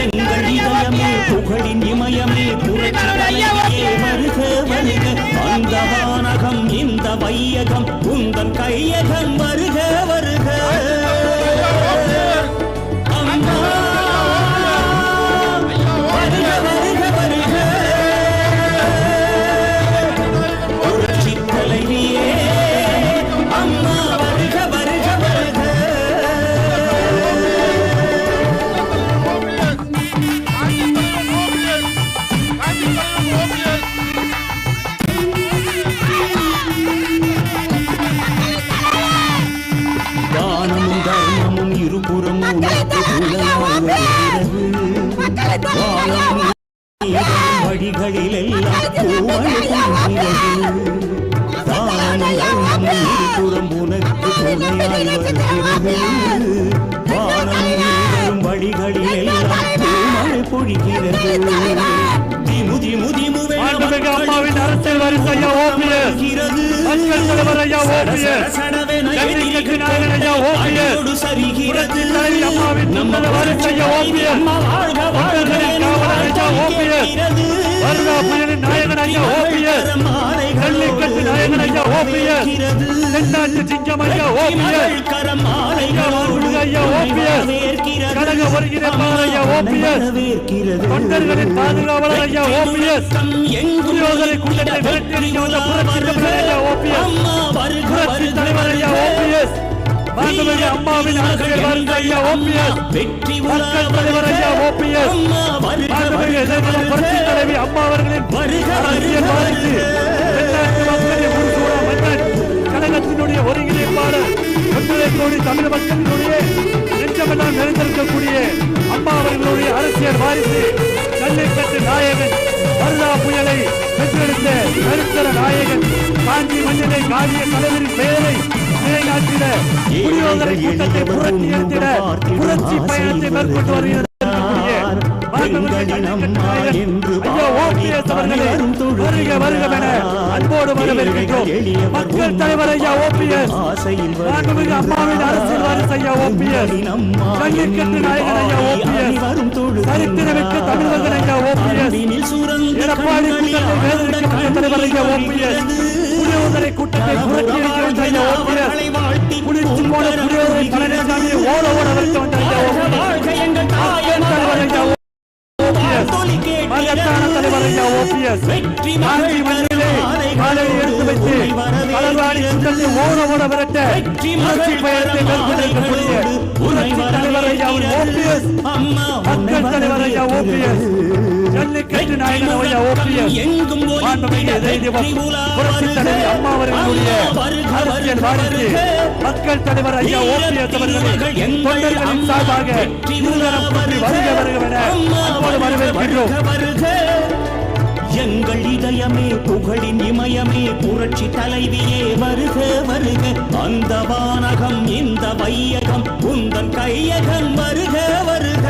எங்கள் இதயமே புகழின் இமயமே புரட்சியே வருக வருக அந்த வானகம் இந்த வையகம் உந்தன் கையகம் வருக வருக அம்மா வருக வருக வருக புரட்சி தலைவியே அம்மா வருக வருக வருக தானமும் தர்மமும் இருபுறம் வழிகளில் எல்லாம் இருபுறம் உனக்கு துணையாய் வருகிறது வானம் வழிகளில் எல்லாம் பொழிகிறது திமுதி முதிமுவே அம்மாவின் அரசியல் வரிசையா ஓபியது மக்கள் தலைவர் ஐயா ஓபிஎஸ் ஜல்லிக்கட்டு நாயகன் ஐயா ஓபிஎஸ் சரிகிறது அம்மாவின் நம்மள வரிசையா ஓபிஎஸ் மக்களின் காவலர் ஐயா ஓபிஎஸ் வருடா புயலின் நாயகன் ஐயா ஓபிஎஸ் ஜல்லிக்கட்டு நாயகன் ஐயா ஓபிஎஸ் தென்னாட்டு சிங்கம் ஐயா ஓபிஎஸ் ஐயா ஓபிஎஸ் கழக ஒருங்கிணைப்பாளர் ஐயா ஓபிஎஸ் தொண்டர்களின் பாதுகாவலர் ஐயா ஓபிஎஸ் துரியோதனை கூட்டத்தை விரட்டியடிக்க வந்த புரட்சி தமிழர் ஐயா ஓபிஎஸ் புரட்சி தலைவர் ஐயா ஓபிஎஸ் மாண்புமிகு அம்மாவின் அரசியல் வரிசை ஐயா ஓபிஎஸ் மக்கள் தலைவர் ஐயா ஓபிஎஸ் மாண்புமிகு புரட்சி தலைவி அம்மா அவர்களின் அரசியல் வரிசை தென்னாட்டு மக்களின் முழுசூடா மன்னன் கழகத்தினுடைய ஒருங்கிணைப்பாளர் 1 கோடி தமிழ் மக்களினுடைய நெஞ்சமெல்லாம் நிறைந்திருக்கக்கூடிய அம்மா அவர்களுடைய அரசியல் வாரிசு ஜல்லிக்கட்டு நாயகன் வருடா புயலை பெற்றெடுத்த சரித்திர நாயகன் காஞ்சி மண்ணிலை காவிய தலைவரின் பெயரை நிலைநாட்டிட துரியோதனை கூட்டத்தை புரட்சி எடுத்திட புரட்சி பயணத்தை மேற்கொண்டு வருகிறது அன்போடு வரவேற்கின்றோம் மக்கள் தலைவர் ஐயா ஓபிஎஸ் மாண்புமிகு அம்மாவின் அரசியல் வாரிசு ஐயா ஓபிஎஸ் ஜல்லிக்கட்டு நாயகன் ஐயா ஓபிஎஸ் சரித்திரமிக்க தமிழர்கள் ஐயா ஓபிஎஸ் எடப்பாடி கூட்டத்தை வேதனைக்கப்பட்ட தலைவர் ஐயா ஓபிஎஸ் துரியோதனை கூட்டத்தை புரட்சி அடிக்க வந்த ஐயா ஓபிஎஸ் குளிர்ச்சி போன துரியோதனை பழனிசாமியை ஓட ஓட வைக்க வந்த ஐயா ஓபிஎஸ் தலைவர் ஐயா மகத்தான தலைவர் ஐயா ஓபிஎஸ் காஞ்சி மண்ணிலே காலையை எடுத்து வைத்து களவாடி கூட்டத்தை ஓட ஓட விரட்ட புரட்சி பயணத்தை மேற்கொண்டிருக்கக்கூடிய புரட்சி தலைவர் ஐயா ஓபிஎஸ் மக்கள் தலைவர் ஐயா ஓபிஎஸ் ஜல்லிக்கட்டு நாயகன் ஐயா ஓபிஎஸ் மாண்புமிகு புரட்சி தலைவி அம்மா அவர்களுடைய அரசியல் வாரிசு மக்கள் தலைவர் ஐயா ஓபிஎஸ் அவர்களை தொண்டர்களின் சார்பாக இருதரம் பற்றி வருக வருக என வரவேற்கிறோம். எங்கள் இதயமே புகழின் இமயமே புரட்சி தலைவியே வருக வருக அந்த வானகம் இந்த வையகம் உந்தன் கையகம் வருக வருக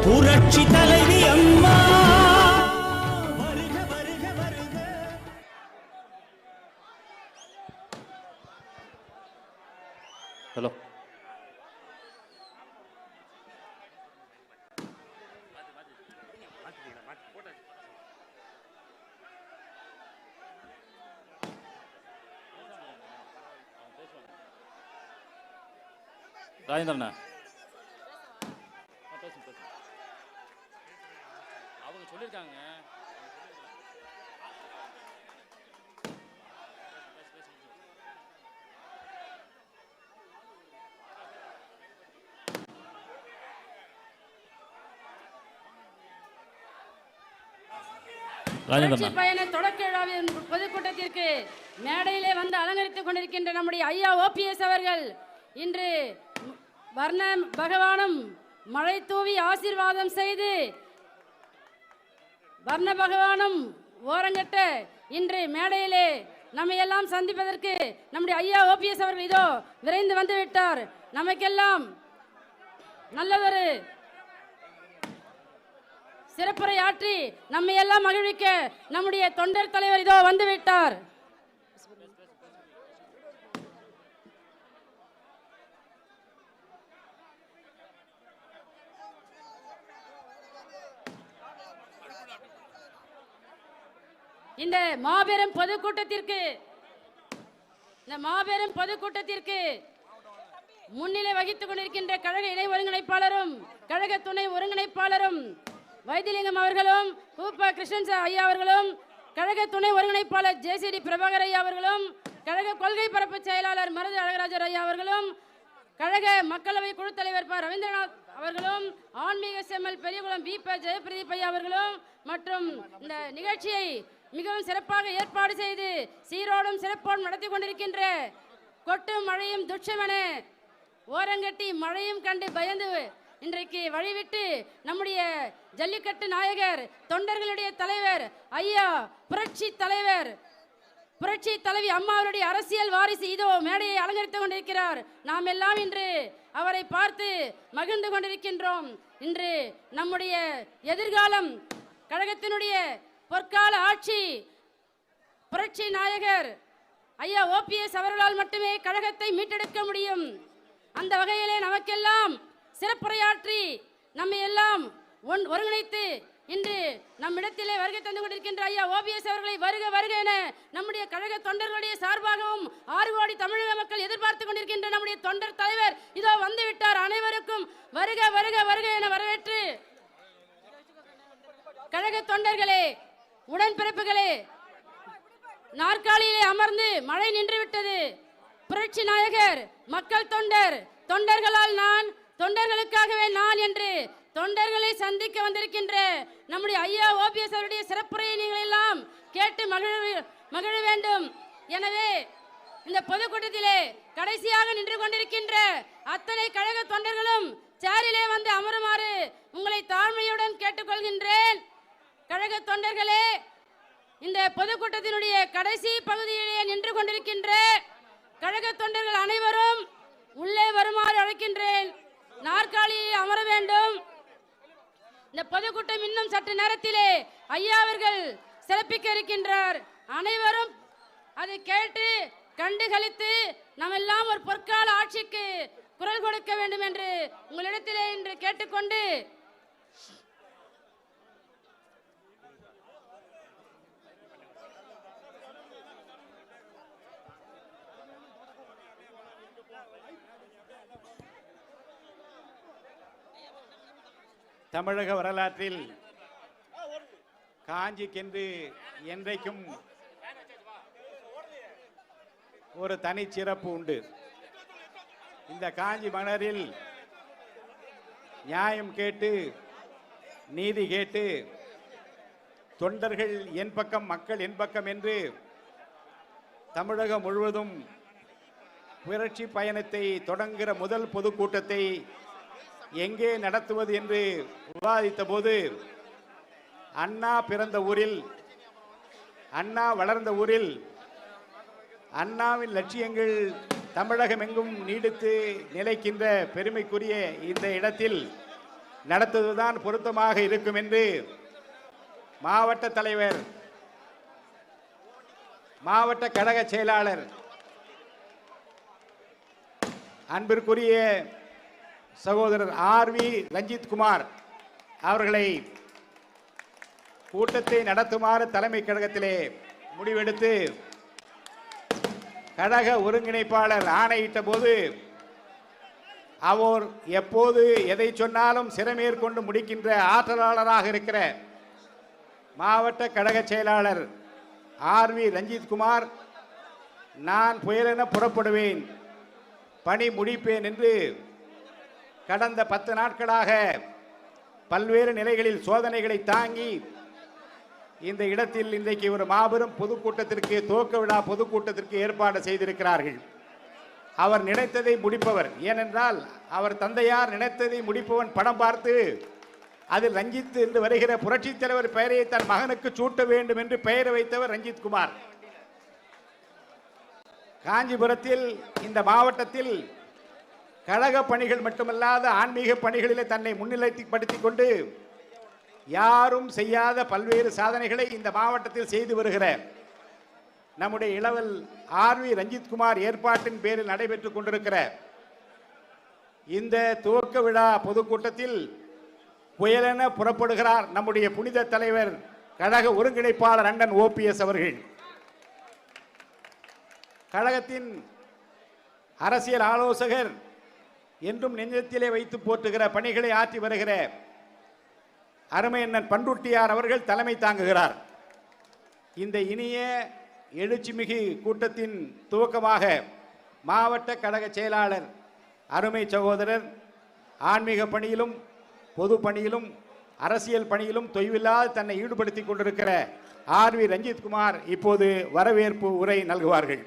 புரட்சி தலைவி அம்மா வருக வருக வருக. ஹலோ ராஜேந்திரண்ணா அவங்க சொல்லியிருக்காங்க. பயண தொடக்க விழாவின் பொதுக்கூட்டத்திற்கு மேடையிலே வந்து அலங்கரித்துக் கொண்டிருக்கின்ற நம்முடைய ஐயா ஓபிஎஸ் அவர்கள் இன்று வர்ண பகவானும் மழை தூவி ஆசீர்வாதம் செய்து வர்ண பகவானும் ஓரங்கட்ட இன்று மேடையிலே நம்மை எல்லாம் சந்திப்பதற்கு நம்முடைய ஐயா ஓபிஎஸ் அவர்கள் இதோ விரைந்து வந்து விட்டார். நமக்கெல்லாம் நல்லதொரு சிறப்புரை ஆற்றி நம்மை எல்லாம் மகிழ்விக்க நம்முடைய தொண்டர் தலைவர் இதோ வந்து விட்டார். இந்த மாபெரும் பொதுக்கூட்டத்திற்கு முன்னிலை வகித்துக் கொண்டிருக்கின்ற கழக இணை ஒருங்கிணைப்பாளரும் கழக துணை ஒருங்கிணைப்பாளரும் வைத்திலிங்கம் அவர்களும் கூப்பா கிருஷ்ணன் ஐயா அவர்களும் கழக துணை ஒருங்கிணைப்பாளர் ஜேசிடி பிரபாகர் ஐயா அவர்களும் கழக கொள்கை பரப்பு செயலாளர் மருது அழகராஜர் ஐயா அவர்களும் கழக மக்களவை குழு தலைவர் ப ரவீந்திரநாத் அவர்களும் ஆன்மீக செம்மல் பெரியகுளம் வி ப ஜெயபிரதீப் ஐயா அவர்களும் மற்றும் இந்த நிகழ்ச்சியை மிகவும் சிறப்பாக ஏற்பாடு செய்து சீரோடும் சிறப்போடும் நடத்தி கொண்டிருக்கின்ற கொட்டும் மழையும் துட்சமென ஓரங்கட்டி மழையும் கண்டு பயந்து இன்றைக்கு வழிவிட்டு நம்முடைய ஜல்லிக்கட்டு நாயகர் தொண்டர்களுடைய தலைவர் ஐயா புரட்சி தலைவி அம்மாவுடைய அரசியல் வாரிசு இதோ மேடையை அலங்கரித்துக் கொண்டிருக்கிறார். நாம் எல்லாம் இன்று அவரை பார்த்து மகிழ்ந்து கொண்டிருக்கின்றோம். இன்று நம்முடைய எதிர்காலம் கழகத்தினுடைய பொற்கால ஆட்சி புரட்சி நாயகர் ஐயா OPS அவர்களால் மட்டுமே கழகத்தை மீட்டெடுக்க முடியும். அந்த வகையிலே நமக்கெல்லாம் சிறப்புரையாற்றி நம்மை எல்லாம் ஒருங்கிணைத்து இன்று நம்மிடத்திலே வருகை தந்து கொண்டிருக்கின்ற ஐயா OPS அவர்களை வருக வருக என நம்முடைய கழக தொண்டர்களுடைய சார்பாகவும் 6 கோடி தமிழக மக்கள் எதிர்பார்த்து கொண்டிருக்கின்ற நம்முடைய தொண்டர் தலைவர் இதோ வந்துவிட்டார். அனைவருக்கும் வருக வருக வருக என வரவேற்று கழக தொண்டர்களே, உடன்பிறப்புகளே, நாற்காலியிலே அமர்ந்து மழை நின்றுவிட்டது. புரட்சி நாயகர் மக்கள் தொண்டர்களால் நான், தொண்டர்களுக்காகவே நான் என்று தொண்டர்களை சந்திக்க வந்திருக்கின்ற நம்முடைய ஐயா OPS அவருடைய சிறப்புரையை நீங்கள் எல்லாம் கேட்டு மகிழ வேண்டும். எனவே இந்த பொதுக்கூட்டத்திலே கடைசியாக நின்று கொண்டிருக்கின்ற அத்தனை கழக தொண்டர்களும் சேரிலே வந்து அமருமாறு உங்களை தாழ்மையுடன் கேட்டுக்கொள்கின்றேன். கழக தொண்டர்களே, இந்த பொதுக்கூட்டத்தினுடைய கடைசி பகுதியிலே நின்று கொண்டிருக்கின்ற கழக தொண்டர்கள் அனைவரும் உள்ளே வருமாறு அழைக்கின்றேன். நாற்காலியை அமர வேண்டும். இந்த பொதுக்கூட்டம் இன்னும் சற்று நேரத்திலே ஐயா அவர்கள் சிறப்பிக்க இருக்கின்றார். அனைவரும் அதை கேட்டு கண்டுகளித்து நாம் எல்லாம் ஒரு பொற்கால ஆட்சிக்கு குரல் கொடுக்க வேண்டும் என்று உங்களிடத்திலே இன்று கேட்டுக்கொண்டு தமிழக வரலாற்றில் காஞ்சிக்கென்று என்றைக்கும் ஒரு தனி சிறப்பு உண்டு. இந்த காஞ்சி மலரில் நியாயம் கேட்டு நீதி கேட்டு தொண்டர்கள் என் பக்கம் மக்கள் என் பக்கம் என்று தமிழகம் முழுவதும் புரட்சி பயணத்தை தொடங்குகிற முதல் பொதுக்கூட்டத்தை எங்கே நடத்துவது என்று விவாதித்த போது அண்ணா பிறந்த ஊரில், அண்ணா வளர்ந்த ஊரில், அண்ணாவின் லட்சியங்கள் தமிழகம் எங்கும் நீடித்து நிலைக்கின்ற பெருமைக்குரிய இந்த இடத்தில் நடத்துவதுதான் பொருத்தமாக இருக்கும் என்று மாவட்ட தலைவர், மாவட்ட கழக செயலாளர் அன்பிற்குரிய சகோதரர் RV ரஞ்சித் குமார் அவர்களை கூட்டத்தை நடத்துமாறு தலைமை கழகத்திலே முடிவெடுத்து கழக ஒருங்கிணைப்பாளர் ஆணையிட்ட போது அவர் எப்போது எதை சொன்னாலும் சிறமேற்கொண்டு முடிக்கின்ற ஆற்றலாளராக இருக்கிற மாவட்ட கழக செயலாளர் RV ரஞ்சித் குமார், நான் புயலென புறப்படுவேன், பணி முடிப்பேன் என்று கடந்த 10 நாட்களாக பல்வேறு நிலைகளில் சோதனைகளை தாங்கி இந்த இடத்தில் இன்றைக்கு ஒரு மாபெரும் பொதுக்கூட்டத்திற்கு, துவக்க விழா பொதுக்கூட்டத்திற்கு ஏற்பாடு செய்திருக்கிறார்கள். அவர் நினைத்ததை முடிப்பவர். ஏனென்றால் அவர் தந்தையார் நினைத்ததை முடிப்பவன் படம் பார்த்து அதில் ரஞ்சித் என்று வருகிற புரட்சி தலைவர் பெயரை தன் மகனுக்கு சூட்ட வேண்டும் என்று பெயர் வைத்தவர் ரஞ்சித் குமார். காஞ்சிபுரத்தில், இந்த மாவட்டத்தில் கழக பணிகள் மட்டுமல்லாத ஆன்மீக பணிகளிலே தன்னை முன்னிலைப்படுத்திக் கொண்டு யாரும் செய்யாத பல்வேறு சாதனைகளை இந்த மாவட்டத்தில் செய்து வருகிற நம்முடைய இளவல் RV ரஞ்சித் குமார் ஏற்பாட்டின் பேரில் நடைபெற்றுக் கொண்டிருக்கிற இந்த துவக்க விழா பொதுக்கூட்டத்தில் புயலென புறப்படுகிறார் நம்முடைய புனித தலைவர் கழக ஒருங்கிணைப்பாளர் அண்ணன் ஓபிஎஸ் அவர்கள், கழகத்தின் அரசியல் ஆலோசகர், என்றும் நெஞ்சத்திலே வைத்து போற்றுகிற பணிகளை ஆற்றி வருகிற அருமை அண்ணன் பண்ருட்டியார் அவர்கள் தலைமை தாங்குகிறார். இந்த இனிய எழுச்சிமிகு கூட்டத்தின் துவக்கமாக மாவட்ட கழக செயலாளர் அருமை சகோதரர் ஆன்மீக பணியிலும் பொது பணியிலும் அரசியல் பணியிலும் தொய்வில்லாது தன்னை ஈடுபடுத்திக் கொண்டிருக்கிற ஆர்வி ரஞ்சித் குமார் இப்போது வரவேற்பு உரை நல்குவார்கள்.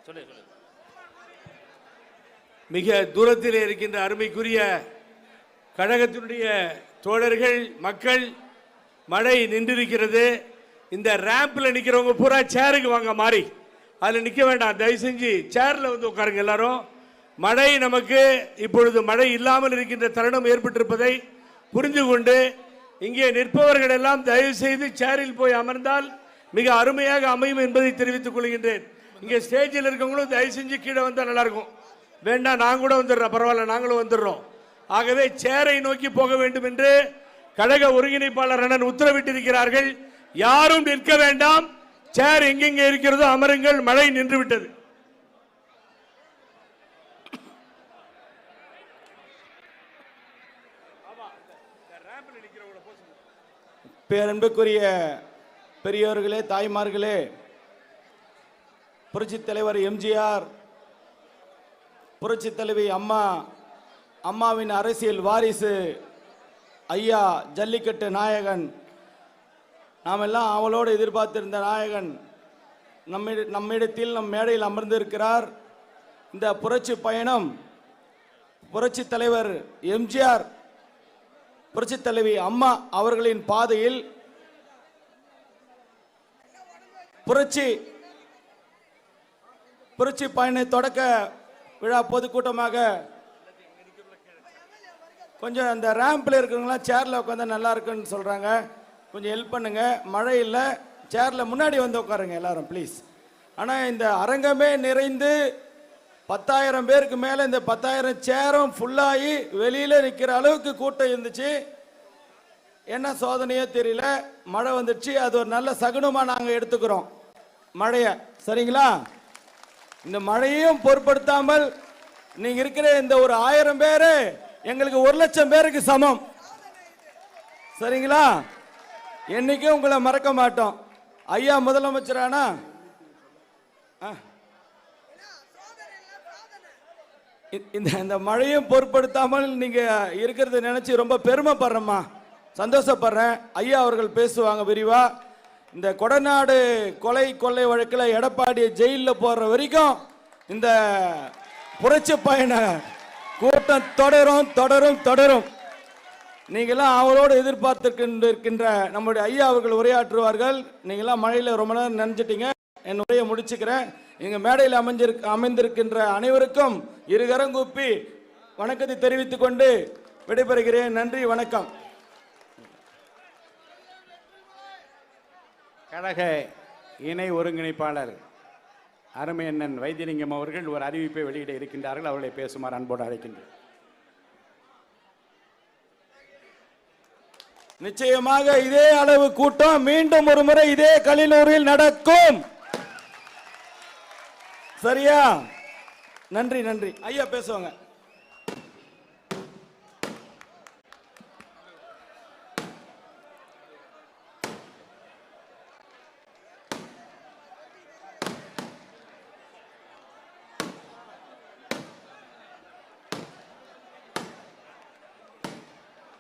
சொல்லு சொல்லு. மிக தூரத்தில் இருக்கின்ற அருமைக்குரிய கழகத்தினுடைய தோழர்கள், மக்கள், மழை நின்றிருக்கிறது. இந்த ரேம்பில் நிற்கிறவங்க பூரா சேருக்கு வாங்க, மாறி அதில் நிற்க வேண்டாம், தயவு செஞ்சு சேரில் வந்து உட்காருங்க எல்லாரும். மழை நமக்கு இப்பொழுது மழை இல்லாமல் இருக்கின்ற தருணம் ஏற்பட்டிருப்பதை புரிந்து கொண்டு இங்கே நிற்பவர்கள் எல்லாம் தயவு செய்து சேரில் போய் அமர்ந்தால் மிக அருமையாக அமையும் என்பதை தெரிவித்துக் கொள்கின்றேன். இங்கே ஸ்டேஜில் இருக்கவங்களும் தயவு செஞ்சு கீழே வந்தால் நல்லா இருக்கும். வேண்டாம், நான் கூட வந்துடுறேன், பரவாயில்ல, நாங்களும் வந்துடுறோம். ஆகவே சேரை நோக்கி போக வேண்டும் என்று கழக ஒருங்கிணைப்பாளர் அண்ணன் உத்தரவிட்டிருக்கிறார்கள். யாரும் நிற்க வேண்டாம், சேர் எங்கெங்க இருக்கிறதோ அமருங்கள், மழை நின்று விட்டது. பேரன்புக்குரிய பெரியோர்களே, தாய்மார்களே, புரட்சி தலைவர் எம்ஜிஆர், புரட்சி தலைவி அம்மா, அம்மாவின் அரசியல் வாரிசு ஐயா ஜல்லிக்கட்டு நாயகன், நாம் எல்லாம் அவளோடு எதிர்பார்த்திருந்த நாயகன் நம்மிடத்தில் நம் மேடையில் அமர்ந்திருக்கிறார். இந்த புரட்சி பயணம் புரட்சி தலைவர் எம்ஜிஆர், புரட்சி தலைவி அம்மா அவர்களின் பாதையில் புரட்சி பயண தொடக்க விழா பொதுக்கூட்டமாக கொஞ்சம் அந்த ரேம்பில் இருக்கிறவங்களாம் சேரில் உட்காந்து நல்லா இருக்குன்னு சொல்கிறாங்க. கொஞ்சம் ஹெல்ப் பண்ணுங்க. மழை இல்லை, சேரில் முன்னாடி வந்து உட்காருங்க எல்லாரும் ப்ளீஸ். ஆனால் இந்த அரங்கமே நிறைந்து 10,000 பேருக்கு மேலே, இந்த 10,000 சேரும் ஃபுல்லாகி வெளியில் நிற்கிற அளவுக்கு கூட்டம் இருந்துச்சு. என்ன சோதனையோ தெரியல, மழை வந்துடுச்சு. அது ஒரு நல்ல சகுனமாக நாங்கள் எடுத்துக்கிறோம் மழையை, சரிங்களா? இந்த மழையும் பொருட்படுத்தாமல் நீங்க இருக்கிற இந்த ஒரு 1000 பேரு எங்களுக்கு 1,00,000 பேருக்கு சமம், சரிங்களா? என்னைக்கும் உங்களை மறக்க மாட்டோம். ஐயா முதலமைச்சரானா இந்த மழையும் பொருட்படுத்தாமல் நீங்க இருக்கிறத நினைச்சு ரொம்ப பெருமைப்படுறேம்மா, சந்தோஷப்படுறேன். ஐயா அவர்கள் பேசுவாங்க விரிவா. இந்த கொடநாடு கொலை கொள்ளை வழக்கில் எடப்பாடியை ஜெயிலில் போடுற வரைக்கும் இந்த புரட்சி பயண கூட்டம் தொடரும் தொடரும் தொடரும். நீங்களாம் அவரோடு எதிர்பார்த்திருக்கின்ற நம்முடைய ஐயா அவர்கள் உரையாற்றுவார்கள். நீங்களாம் மழையில் ரொம்ப நேரம் நினைச்சிட்டீங்க. என் உரையை முடிச்சுக்கிறேன். எங்கள் மேடையில் அமைந்திருக்கின்ற அனைவருக்கும் இருகரங்கூப்பி வணக்கத்தை தெரிவித்துக் கொண்டு விடைபெறுகிறேன். நன்றி, வணக்கம். கழக இணை ஒருங்கிணைப்பாளர் அருமை அண்ணன் வைத்தியலிங்கம் அவர்கள் ஒரு அறிவிப்பை வெளியிட இருக்கின்றார்கள். அவர்களை பேசுமாறு அன்போடு அழைக்கின்றேன். நிச்சயமாக இதே அளவு கூட்டம் மீண்டும் ஒரு முறை இதே கலிலூரில் நடக்கும், சரியா? நன்றி நன்றி. ஐயா பேசுவாங்க.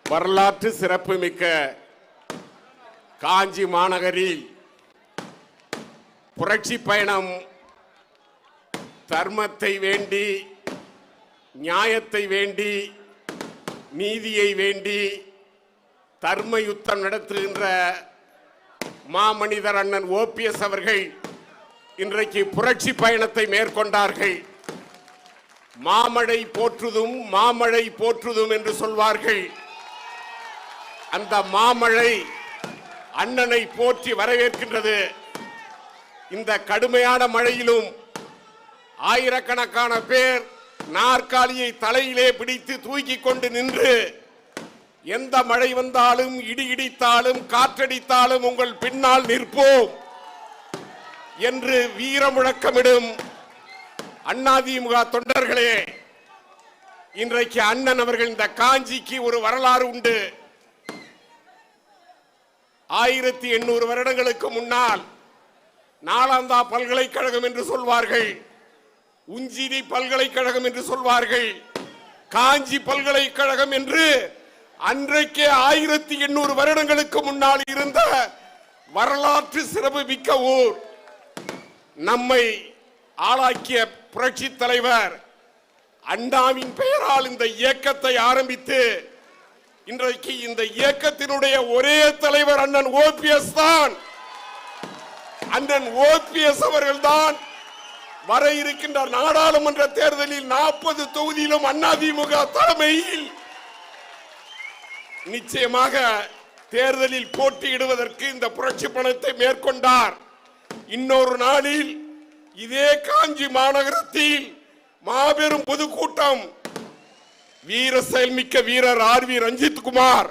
வரலாற்று சிறப்புமிக்க காஞ்சி மாநகரில் புரட்சி பயணம் தர்மத்தை வேண்டி, நியாயத்தை வேண்டி, நீதியை வேண்டி தர்ம யுத்தம் நடத்துகின்ற மாமனிதர் அண்ணன் ஓபிஎஸ் அவர்கள் இன்றைக்கு புரட்சி பயணத்தை மேற்கொண்டார்கள். மாமழை போற்றுதும் மாமழை போற்றுதும் என்று சொல்வார்கள். அந்த மாமழை அண்ணனை போற்றி வரவேற்கின்றது. இந்த கடுமையான மழையிலும் ஆயிரக்கணக்கான பேர் நாற்காலியை தலையிலே பிடித்து தூக்கி கொண்டு நின்று, எந்த மழை வந்தாலும், இடி இடித்தாலும், காற்றடித்தாலும் உங்கள் பின்னால் நிற்போம் என்று வீர முழக்கமிடும் அதிமுக தொண்டர்களே, இன்றைக்கு அண்ணன் அவர்கள் இந்த காஞ்சிக்கு ஒரு வரலாறு உண்டு. 1800 வருடங்களுக்கு முன்னால் நாலந்தா பல்கலைக்கழகம் என்று சொல்வார்கள், உஞ்சினி பல்கலைக்கழகம் என்று சொல்வார்கள், காஞ்சி பல்கலைக்கழகம் என்று அன்றைக்கே 1800 வருடங்களுக்கு முன்னால் இருந்த வரலாற்று சிறப்பு மிக்க ஊர். நம்மை ஆளாக்கிய புரட்சி தலைவர் அண்ணாவின் பெயரால் இந்த இயக்கத்தை ஆரம்பித்து இன்றைக்கு இந்த இயக்கத்தினுடைய ஒரே தலைவர் அண்ணன் ஓபிஎஸ் தான். அண்ணன் ஓபிஎஸ் அவர்கள் தான் வர இருக்கின்ற நாடாளுமன்ற தேர்தலில் 40 தொகுதியிலும் அதிமுக தலைமையில் நிச்சயமாக தேர்தலில் போட்டியிடுவதற்கு இந்த புரட்சி பணத்தை மேற்கொண்டார். இன்னொரு நாளில் இதே காஞ்சி மாநகரத்தில் மாபெரும் பொதுக்கூட்டம், வீர செயல்மிக்க வீரர் ஆர்வி ரஞ்சித் குமார்,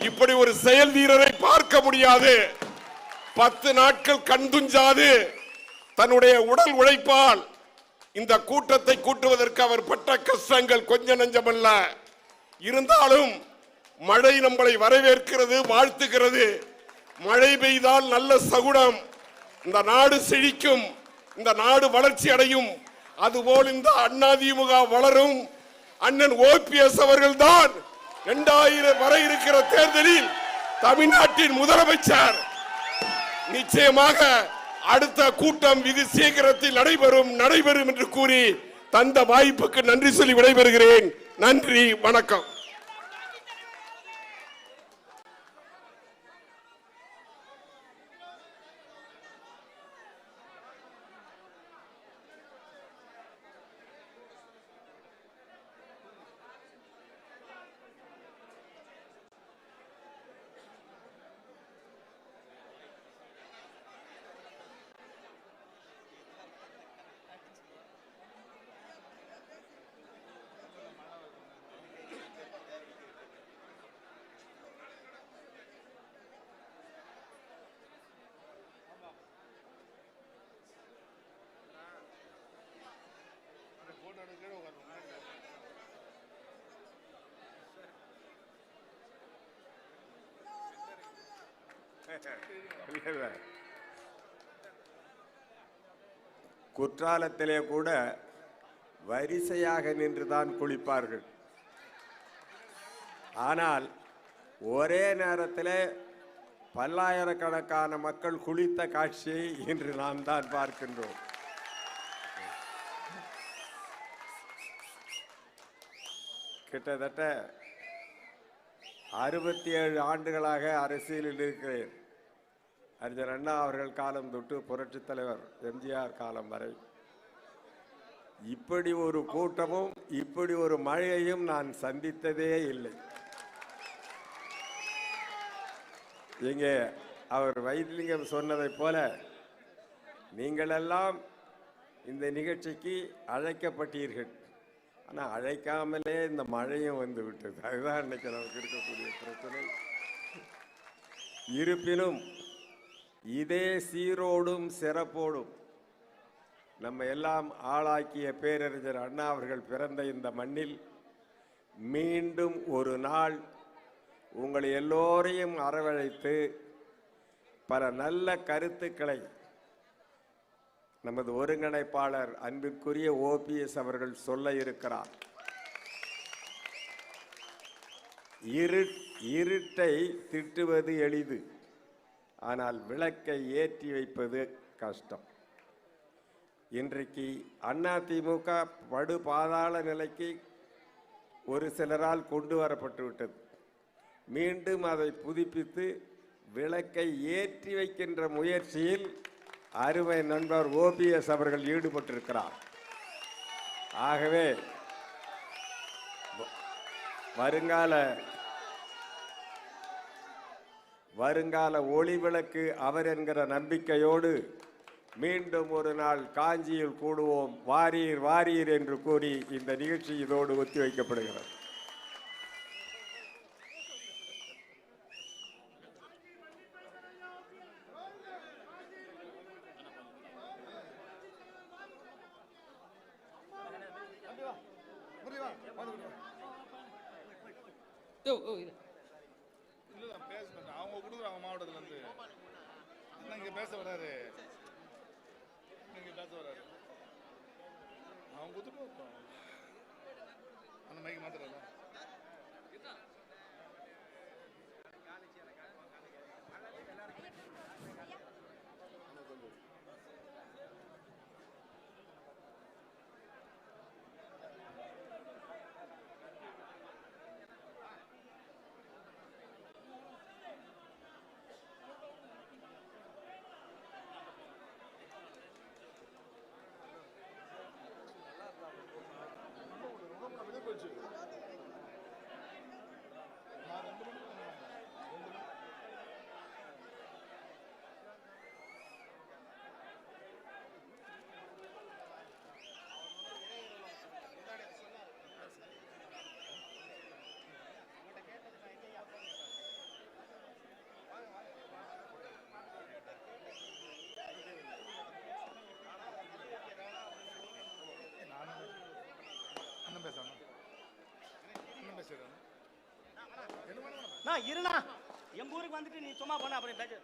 இப்படி ஒரு செயல் வீரரை பார்க்க முடியாது. 10 நாட்கள் கண்துஞ்சாது தன்னுடைய உடல் உழைப்பால் இந்த கூட்டத்தை கூட்டுவதற்கு அவர் பட்ட கஷ்டங்கள் கொஞ்ச நஞ்சமல்ல. இருந்தாலும் மழை நம்மளை வரவேற்கிறது, வாழ்த்துகிறது. மழை பெய்தால் நல்ல சகுனம், இந்த நாடு செழிக்கும், இந்த நாடு வளர்ச்சி அடையும். அதுபோல் இந்த அதிமுக வளரும். அண்ணன் ஓபிஎஸ் அவர்கள் தான் 2000 வரை இருக்கிற தேர்தலில் தமிழ்நாட்டின் முதலமைச்சர். நிச்சயமாக அடுத்த கூட்டம் இது சீக்கிரத்தில் நடைபெறும் என்று கூறி தந்த வாய்ப்புக்கு நன்றி சொல்லி விடைபெறுகிறேன். நன்றி, வணக்கம். குற்றாலத்திலே கூட வரிசையாக நின்றுதான் குளிப்பார்கள். ஆனால் ஒரே நேரத்தில் பல்லாயிரக்கணக்கான மக்கள் குளித்த காட்சியை இன்று நாம் தான் பார்க்கின்றோம். கிட்டத்தட்ட 67 ஆண்டுகளாக அரசியலில் இருக்கிறேன். அறிஞர் அண்ணா அவர்கள் காலம் தொட்டு புரட்சித் தலைவர் எம்ஜிஆர் காலம் வரை இப்படி ஒரு கூட்டமும் இப்படி ஒரு மழையையும் நான் சந்தித்ததே இல்லை. இங்கே அவர் வைத்திலிங்கம் சொன்னதை போல நீங்களெல்லாம் இந்த நிகழ்ச்சிக்கு அழைக்கப்பட்டீர்கள். ஆனால் அழைக்காமலே இந்த மழையும் வந்து விட்டது. அதுதான் இன்னைக்கு நமக்கு இருக்கக்கூடிய பிரச்சனை. இருப்பினும் இதே சீரோடும் சிறப்போடும் நம்ம எல்லாம் ஆளாக்கிய பேரறிஞர் அண்ணா அவர்கள் பிறந்த இந்த மண்ணில் மீண்டும் ஒரு நாள் உங்களை எல்லோரையும் அரவழைத்து பல நல்ல கருத்துக்களை நமது ஒருங்கிணைப்பாளர் அன்பிற்குரிய ஓபிஎஸ் அவர்கள் சொல்ல இருக்கிறார். இருட்டை திட்டுவது எளிது, ஆனால் விளக்கை ஏற்றி வைப்பது கஷ்டம். இன்றைக்கு அதிமுக படு பாதாள நிலைக்கு ஒரு சிலரால் கொண்டு வரப்பட்டு விட்டது. மீண்டும் அதை புதுப்பித்து விளக்கை ஏற்றி வைக்கின்ற முயற்சியில் அருமை நண்பர் OPS அவர்கள் ஈடுபட்டிருக்கிறார். ஆகவே வருங்கால ஒளி விளக்கு அவர் என்கிற நம்பிக்கையோடு மீண்டும் ஒரு நாள் காஞ்சியில் கூடுவோம், வாரீர் வாரீர் என்று கூறி இந்த நிகழ்ச்சி இதோடு ஒத்திவைக்கப்படுகிறது. அவங்க கொடுக்குறாங்க மாவட்டத்துல இருந்து இங்க பேச வராரு, அவங்க கொடுத்துட்டு அந்த மைக்கு மாத்திரம் இருண்ணா எங்க ஊருக்கு வந்துட்டு நீ சும்மா போன அப்புறம் பேச.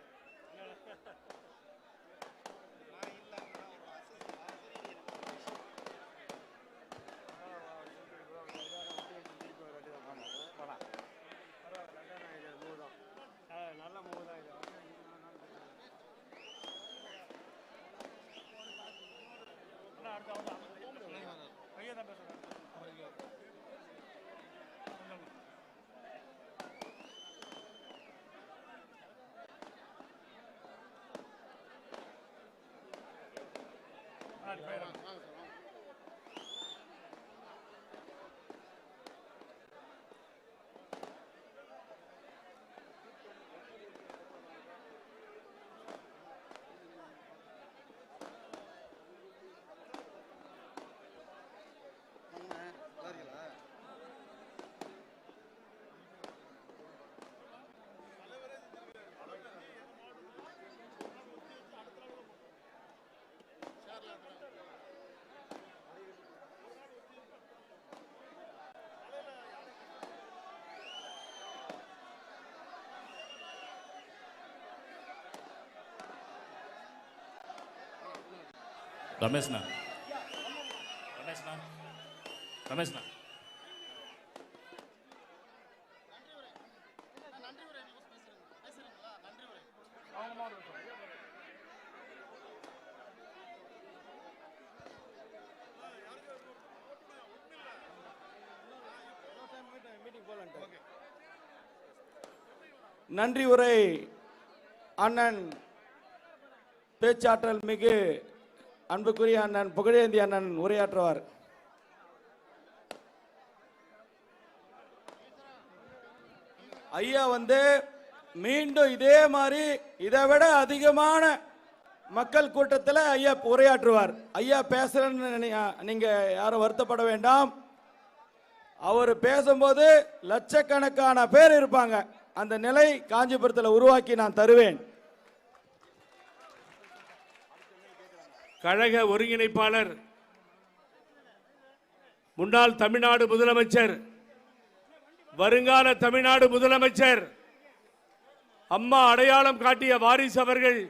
ரமேஷ்ண்ணா ரமேஷ்ண்ணா நன்றி உரை அண்ணன் பேச்சாற்றல் மிகு அன்புக்குரிய அண்ணன் புகழேந்தி அண்ணன் உரையாற்றுவார். ஐயா மீண்டும் இதே மாதிரி இதை விட அதிகமான மக்கள் கூட்டத்தில் ஐயா உரையாற்றுவார். ஐயா பேசுறேன்னு நீங்க யாரும் வருத்தப்பட வேண்டாம். அவர் பேசும்போது லட்சக்கணக்கான பேர் இருப்பாங்க. அந்த நிலை காஞ்சிபுரத்தில் உருவாக்கி நான் தருவேன். கழக ஒருங்கிணைப்பாளர், முன்னாள் தமிழ்நாடு முதலமைச்சர், வருங்கால தமிழ்நாடு முதலமைச்சர், அம்மா அடையாளம் காட்டிய வாரிசு அவர்கள்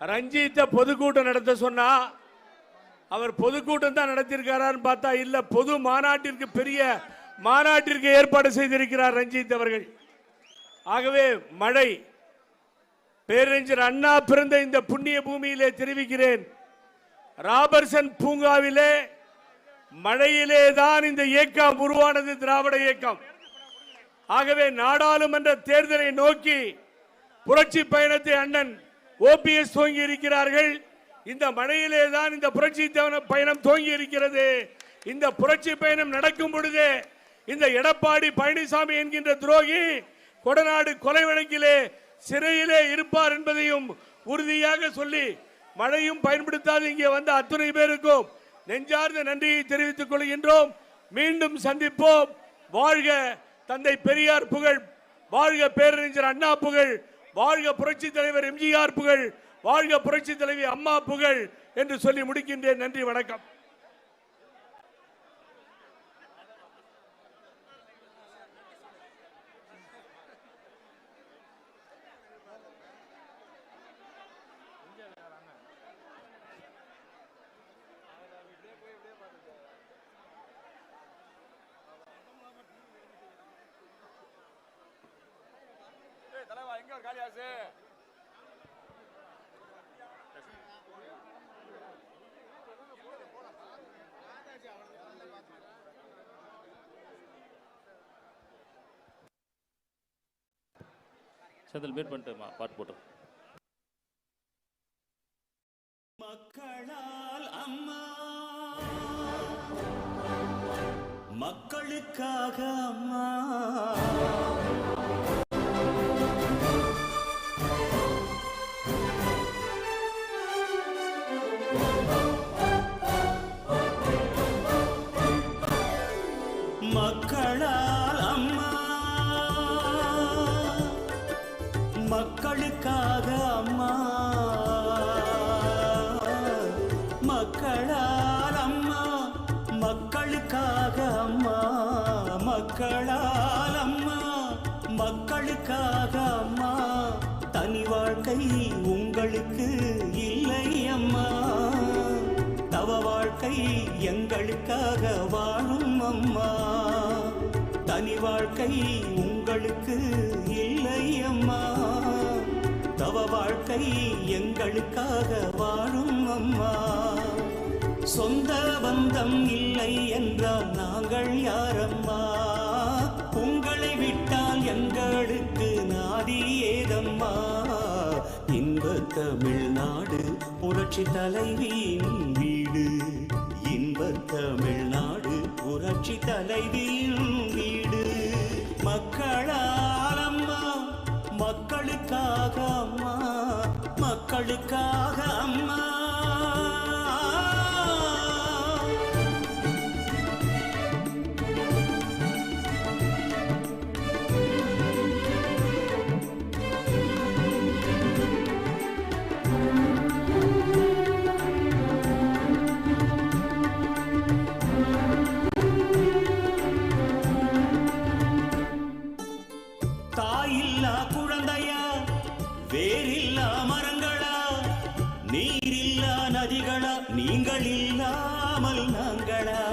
ரஞ்சித்த பொதுக்கூட்டம் நடத்த சொன்னா அவர் பொதுக்கூட்டம் தான் நடத்தியிருக்கிறார் பார்த்தா இல்ல, பொது மாநாட்டிற்கு, பெரிய மாநாட்டிற்கு ஏற்பாடு செய்திருக்கிறார் ரஞ்சித் அவர்கள். ஆகவே மழை, பேரறிஞர் அண்ணா பிறந்த இந்த புண்ணிய பூமியிலே தெரிவிக்கிறேன், ராபர்சன் பூங்காவிலே மழையிலே தான் இந்த இயக்கம் உருவானது, திராவிட இயக்கம். ஆகவே நாடாளுமன்ற தேர்தலை நோக்கி புரட்சி பயணத்தை அண்ணன் OPS துவங்கி இருக்கிறார்கள். இந்த மழையிலே தான் இந்த புரட்சி பயணம் துவங்கி இருக்கிறது. இந்த புரட்சி பயணம் நடக்கும் பொழுதே இந்த எடப்பாடி பழனிசாமி என்கின்ற துரோகி கொடநாடு கொலை வழக்கிலே சிறையிலே இருப்பார் என்பதையும் உறுதியாக சொல்லி மழையும் பயன்படுத்தாது இங்கே வந்த அத்துணை பேருக்கும் நெஞ்சார்ந்த நன்றியை தெரிவித்துக் கொள்கின்றோம். மீண்டும் சந்திப்போம். வாழ்க தந்தை பெரியார் புகழ், வாழ்க பேரறிஞர் அண்ணா புகழ், வாழ்க புரட்சி தலைவர் MGR புகழ், வாழ்க புரட்சி தலைவி அம்மா புகழ் என்று சொல்லி முடிக்கின்றேன். நன்றி, வணக்கம். செந்தில் மீட் பண்ணிட்டு பாட்டு போட்டு. மக்களால் அம்மா, மக்களுக்காக அம்மா, மக்களால் அம்மா, மக்களுக்காக அம்மா, மக்களால் அம்மா, மக்களுக்காக அம்மா, மக்களால் அம்மா, மக்களுக்காக அம்மா. தனி வாழ்க்கை உங்களுக்கு இல்லை அம்மா, தவ வாழ்க்கை எங்களுக்காக வாழும் அம்மா. தனி வாழ்க்கை உங்களுக்கு இல்லை அம்மா, தவ வாழ்க்கை எங்களுக்காக வாழும் அம்மா. சொந்த பந்தம் இல்லை என்றால் நாங்கள் யாரம்மா, உங்களை விட்டால் எங்களுக்கு நாதி ஏதம்மா. இன்ப தமிழ்நாடு புரட்சி தலைவியின் வீடு, இன்ப தமிழ்நாடு புரட்சி தலைவியின் வீடு. மக்களால் அம்மா, மக்களுக்காக அம்மா, மக்களுக்காக அம்மா. தாயில்லா குழந்தையா, வேரில்லா மரங்களா, நீரில்லா நதிகளா, நீங்கள் இல்லாமல் நாங்களா?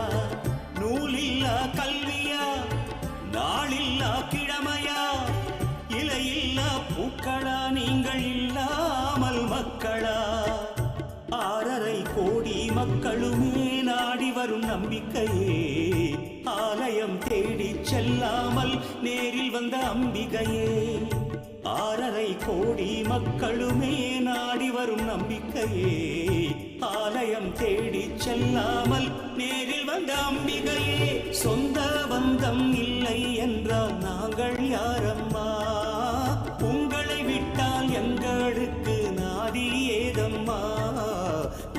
நூலில்லா கல்வியா, நாளில்லா கிழமையா, இலையில்லா பூக்களா, நீங்கள் இல்லாமல் மக்களா? 6.5 கோடி மக்களுமே நாடி வரும் நம்பிக்கையே, ஆலயம் தேடி செல்லாமல் நேரில் வந்த அம்பிகையே. 6.5 கோடி மக்களுமே நாடி வரும் நம்பிக்கையே, ஆலயம் தேடி செல்லாமல் நேரில் வந்த அம்பிகையே. சொந்த பந்தம் இல்லை என்றால் நாங்கள் யாரம்மா, உங்களை விட்டால் எங்களுக்கு நாதி ஏதம்மா.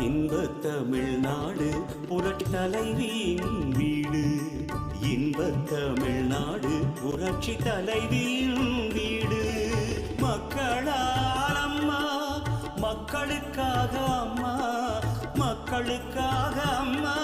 இன்ப தமிழ்நாடு புரட்சி தலைவியின் வீடு, இன்ப தமிழ்நாடு புரட்சி தலைவியின் வீடு. மக்களால் அம்மா, மக்களுக்காக அம்மா, மக்களுக்காக அம்மா.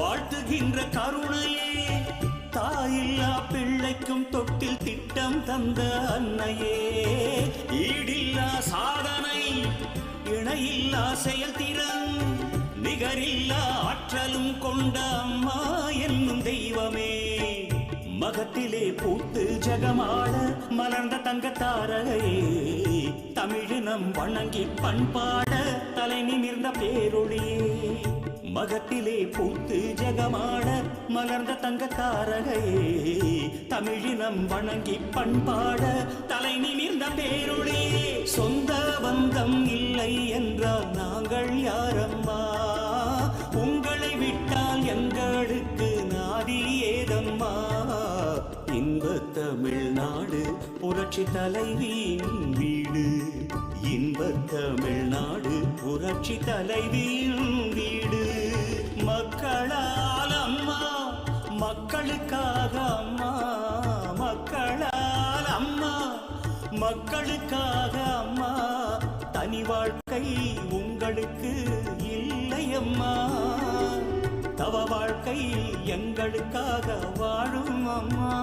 வாழ்த்துகின்ற கருணையே, தாயில்லா பிள்ளைக்கும் தொட்டில் திட்டம் தந்த அன்னையே, ஈடில்லா சாதனை, இணையில்லா செயல்திறன், நிகரில்லா ஆற்றலும் கொண்ட அம்மா என்னும் தெய்வமே, மகத்திலே பூத்து ஜகமாட மலர்ந்த தங்கத்தாரகையே, தமிழினம் வணங்கி பண்பாட தலை நிமிர்ந்த பேரொழியே, மகத்திலே பூத்து ஜகமாட மலர்ந்த தங்கத்தாரகையே, தமிழினம் வணங்கி பண்பாட தலை நிமிர்ந்த பேரொழியே, சொந்த பந்தம் இல்லை என்றால் நாங்கள் யாரம்மா, உங்களை விட்டால் எங்களுக்கு நாதி ஏதம்மா, இன்ப தமிழ்நாடு புரட்சி தலைவியின் வீடு, இன்ப தமிழ்நாடு புரட்சி தலைவியின் வீடு, மக்களால் அம்மா மக்களுக்காக அம்மா, மக்களால் அம்மா மக்களுக்காக அம்மா, தனி வாழ்க்கை உங்களுக்கு இல்லையம்மா, தவ வாழ்க்கை எங்களுக்காக வாழும் அம்மா,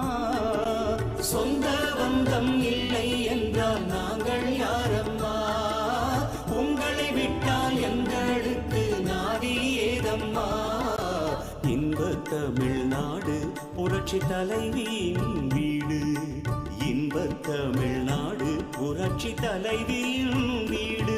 சொந்த பந்தம் இல்லை என்றால் நாங்கள் யாரம்மா, உங்களை விட்டால் எங்களுக்கு நாதி ஏதம்மா, இன்ப தமிழ்நாடு புரட்சி தலைவியின் வீடு, இன்ப தமிழ்நாடு புரட்சி தலைவியின் வீடு.